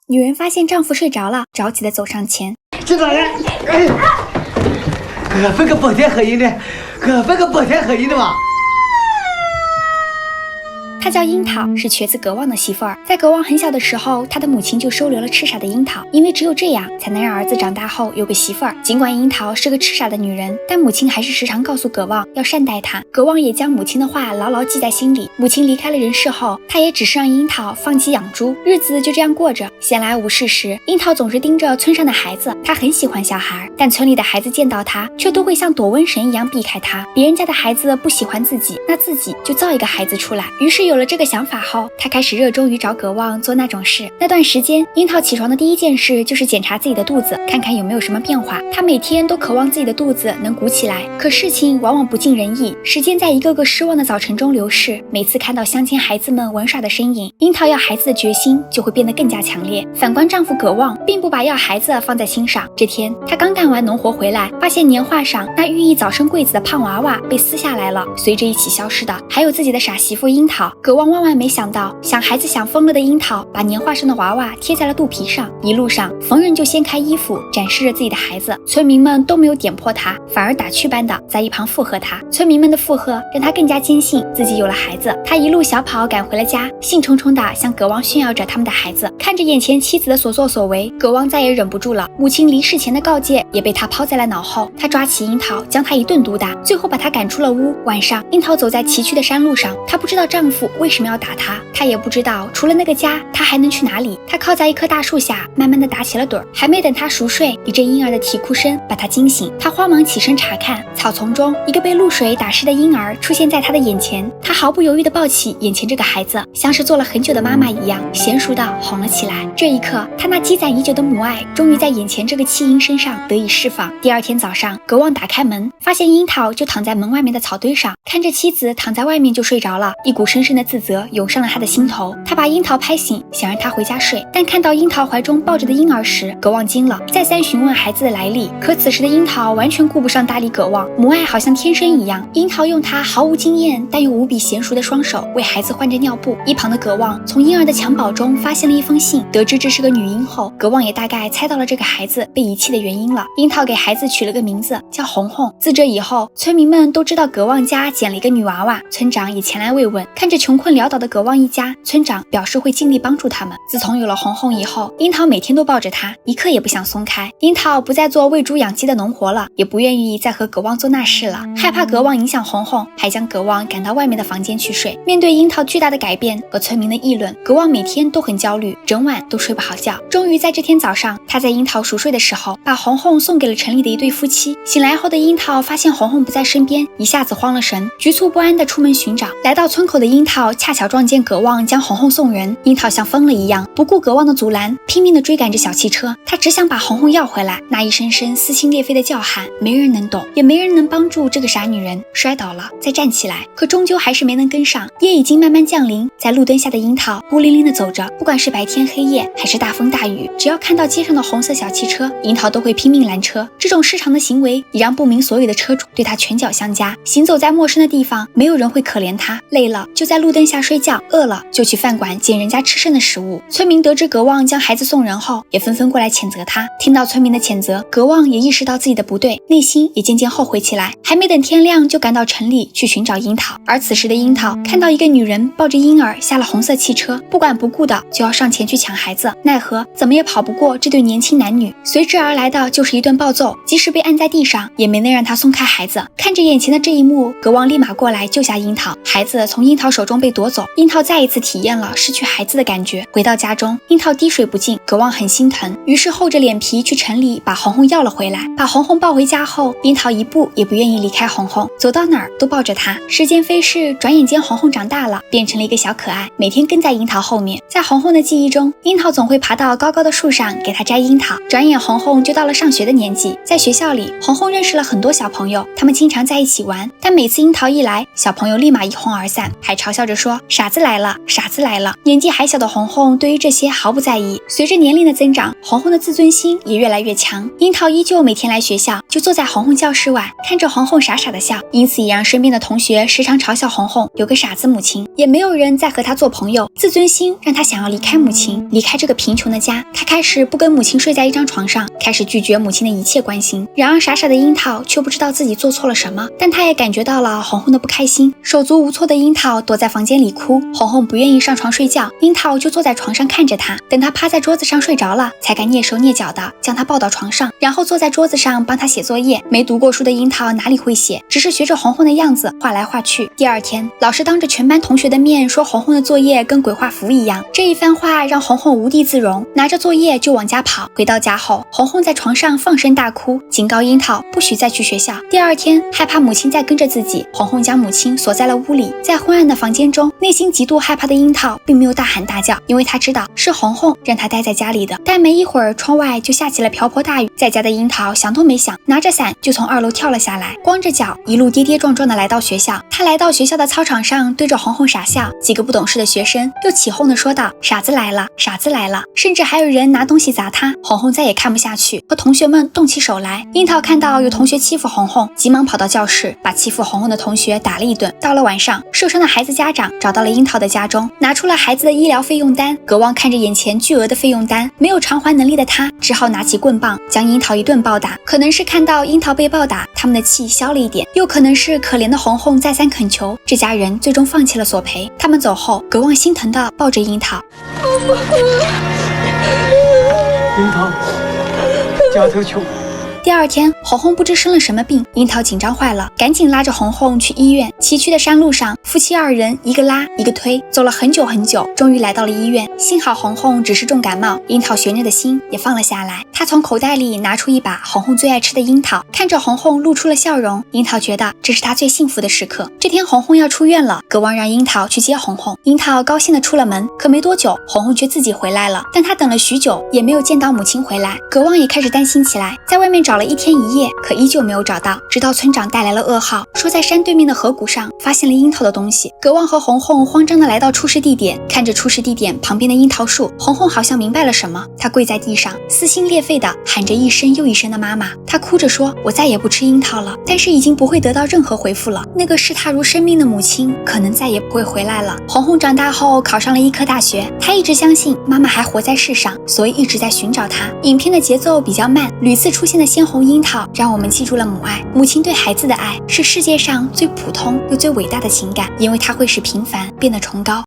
女人发现丈夫睡着了，着急地走上前。这咋样？分个保天合音的，分个保天合音的嘛。她叫樱桃，是瘸子葛旺的媳妇儿。在葛旺很小的时候，他的母亲就收留了痴傻的樱桃，因为只有这样才能让儿子长大后有个媳妇儿。尽管樱桃是个痴傻的女人，但母亲还是时常告诉葛旺要善待她。葛旺也将母亲的话牢牢记在心里。母亲离开了人世后，他也只是让樱桃放弃养猪，日子就这样过着。闲来无事时，樱桃总是盯着村上的孩子，她很喜欢小孩，但村里的孩子见到她却都会像躲瘟神一样避开她。别人家的孩子不喜欢自己，那自己就造一个孩子出来。于是有了这个想法后，她开始热衷于找葛旺做那种事。那段时间，樱桃起床的第一件事就是检查自己的肚子，看看有没有什么变化。她每天都渴望自己的肚子能鼓起来，可事情往往不尽人意。时间在一个个失望的早晨中流逝，每次看到乡间孩子们玩耍的身影，樱桃要孩子的决心就会变得更加强烈。反观丈夫葛旺，并不把要孩子放在心上。这天，他刚干完农活回来，发现年画上那寓意早生贵子的胖娃娃被撕下来了，随着一起消失的还有自己的傻媳妇樱桃。葛旺万万没想到，想孩子想疯了的樱桃把年画上的娃娃贴在了肚皮上，一路上逢人就掀开衣服展示着自己的孩子。村民们都没有点破他，反而打趣般的在一旁附和他。村民们的附和让他更加坚信自己有了孩子。他一路小跑赶回了家，兴冲冲地向葛旺炫耀着他们的孩子。看着眼前妻子的所作所为，葛旺再也忍不住了。母亲离世前的告诫也被他抛在了脑后。他抓起樱桃，将她一顿毒打，最后把她赶出了屋。晚上，樱桃走在崎岖的山路上，她不知道丈夫为什么要打她，她也不知道除了那个家，她还能去哪里。她靠在一棵大树下，慢慢地打起了盹儿。还没等她熟睡，一阵婴儿的啼哭声把她惊醒。她慌忙起身查看，草丛中一个被露水打湿的婴儿出现在她的眼前。她毫不犹豫地抱起眼前这个孩子，像是做了很久的妈妈一样，娴熟地哄了起来。这一刻，她那积攒已久的母爱终于在眼前这个弃婴身上得以释放。第二天早上，葛旺打开门，发现樱桃就躺在门外面的草堆上，看着妻子躺在外面就睡着了，一股深深的自责涌上了他的心头。他把樱桃拍醒，想让她回家睡，但看到樱桃怀中抱着的婴儿时，葛旺惊了，再三询问孩子的来历。可此时的樱桃完全顾不上搭理葛旺，母爱好像天生一样。樱桃用她毫无经验但又无比娴熟的双手为孩子换着尿布。一旁的葛旺从婴儿的襁褓中发现了一封信，得知这是个女婴后，葛旺也大概猜到了这个孩子被遗弃的原因了。樱桃给孩子取了个名字叫红红。自这以后，村民们都知道葛旺家捡了一个女娃娃，村长也前来慰问。看着穷困潦倒的葛旺一家，村长表示会尽力帮助他们。自从有了红红以后，樱桃每天都抱着她，一刻也不想松开。樱桃不再做喂猪养鸡的农活了，也不愿意再和葛旺做那事了，害怕葛旺影响红红，还将葛旺赶到外面的房间去睡。面对樱桃巨大的改变和村民的议论，葛旺每天都很焦虑，整晚都睡不好觉。终于在这天早上，他在樱桃熟睡的时候，把红红送给了城里的一对夫妻。醒来后的樱桃发现红红不在身边，一下子慌了神，局促不安地出门寻找。来到村口的樱桃恰巧撞见葛旺将红红送人，樱桃像疯了一样，不顾葛旺的阻拦，拼命地追赶着小汽车。他只想把红红要回来。那一声声撕心裂肺的叫喊，没人能懂，也没人能帮助这个傻女人。摔倒了再站起来，可终究还是没能跟上。夜已经慢慢降临，在路灯下的樱桃孤零零地走着，不管是白天黑夜还是大风大雨，只要看到街上的红色小汽车，樱桃都会拼命拦车。这种失常的行为也让不明所以的车主对他拳脚相加。行走在陌生的地方，没有人会可怜他，累了就在路灯下睡觉，饿了就去饭馆捡人家吃剩的食物。村民得知葛旺将孩子送人后，也纷纷过来谴责他。听到村民的谴责，葛旺也意识到自己的不对，内心也渐渐后悔起来。还没等天亮，就赶到城里去寻找樱桃。而此时的樱桃看到一个女人抱着婴儿下了红色汽车，不管不顾的就要上前去抢孩子，奈何怎么也跑不过这对年轻男女，随之而来的就是一顿暴揍，即使被按在地上，也没能让他松开孩子。看着眼前的这一幕，葛旺立马过来救下樱桃，孩子从樱桃手中被夺走，樱桃再一次体验了失去孩子的感觉。回到家中，樱桃滴水不进，葛旺很心疼，于是厚着脸皮去城里把红红要了回来。把红红抱回家后，樱桃一步也不愿意离开红红，走到哪儿都抱着她。时间飞逝，转眼间红红长大了，变成了一个小可爱，每天跟在樱桃后面。在红红的记忆中，樱桃总会爬到高高的树上给她摘樱桃。转眼红红就到了上学的年纪，在学校里，红红认识了很多小朋友，他们经常在一起玩，但每次樱桃一来，小朋友立马一哄而散，还嘲笑着说，傻子来了，傻子来了。年纪还小的红红对于这些毫不在意。随着年龄的增长，红红的自尊心也越来越强。樱桃依旧每天来学校，就坐在红红教室外，看着红红傻傻的笑，因此也让身边的同学时常嘲笑红红有个傻子母亲，也没有人再和她做朋友。自尊心让她想要离开母亲，离开这个贫穷的家。她开始不跟母亲睡在一张床上，开始拒绝母亲的一切关心。然而傻傻的樱桃却不知道自己做错了什么，但她也感觉到了红红的不开心。手足无措的樱桃躲在房间里哭，红红不愿意上床睡觉，樱桃就坐在床上看着她，等她趴在桌子上睡着了，才敢蹑手蹑脚的将她抱到床上，然后坐在桌子上帮她写作业。没读过书的樱桃哪里会写，只是学着红红的样子画来画去。第二天，老师当着全班同学的面说红红的作业跟鬼画符一样，这一番话让红红无地自容，拿着作业就往家跑。回到家后，红红在床上放声大哭，警告樱桃不许再去学校。第二天，害怕母亲再跟着自己，红红将母亲锁在了屋里。在昏暗的房间中，内心极度害怕的樱桃并没有大喊大叫，因为她知道是红红让她待在家里的。但没一会儿，窗外就下起了瓢泼大雨。在家的樱桃想都没想，拿着伞就从2楼跳了下来，光着脚一路跌跌撞撞的来到学校。她来到学校的操场上，对着红红傻笑。几个不懂事的学生又起哄的说道，傻子来了，傻子来了，甚至还有人拿东西砸她。红红再也看不下去，和同学们动起手来。樱桃看到有同学欺负红红，急忙跑到教室，把欺负红红的同学打了一顿。到了晚上，受伤的孩子家长找到了樱桃的家中，拿出了孩子的医疗费用单。葛旺看着眼前巨额的费用单，没有偿还能力的他只好拿起棍棒将樱桃一顿暴打。可能是看到樱桃被暴打，他们的气消了一点，又可能是可怜的红红再三恳求，这家人最终放弃了索赔。他们走后，葛旺心疼地抱着樱桃，樱桃，家头穷。第二天，红红不知生了什么病，樱桃紧张坏了，赶紧拉着红红去医院。崎岖的山路上，夫妻2人一个拉一个推，走了很久很久，终于来到了医院。幸好红红只是重感冒，樱桃悬着的心也放了下来。她从口袋里拿出一把红红最爱吃的樱桃，看着红红露出了笑容，樱桃觉得这是她最幸福的时刻。这天红红要出院了，葛旺让樱桃去接红红，樱桃高兴地出了门。可没多久，红红却自己回来了，但她等了许久也没有见到母亲回来，葛旺也开始担心起来，在外面找了1天1夜，可依旧没有找到。直到村长带来了噩耗，说在山对面的河谷上发现了樱桃的东西。葛旺和红红慌张地来到出事地点，看着出事地点旁边的樱桃树，红红好像明白了什么，她跪在地上，撕心裂肺地喊着一声又一声的妈妈。她哭着说，我再也不吃樱桃了，但是已经不会得到任何回复了。那个视她如生命的母亲可能再也不会回来了。红红长大后考上了医科大学，她一直相信妈妈还活在世上，所以一直在寻找她。影片的节奏比较慢，屡次出现的鲜红樱桃让我们记住了母爱。母亲对孩子的爱是世界上最普通又最伟大的情感，因为它会使平凡变得崇高。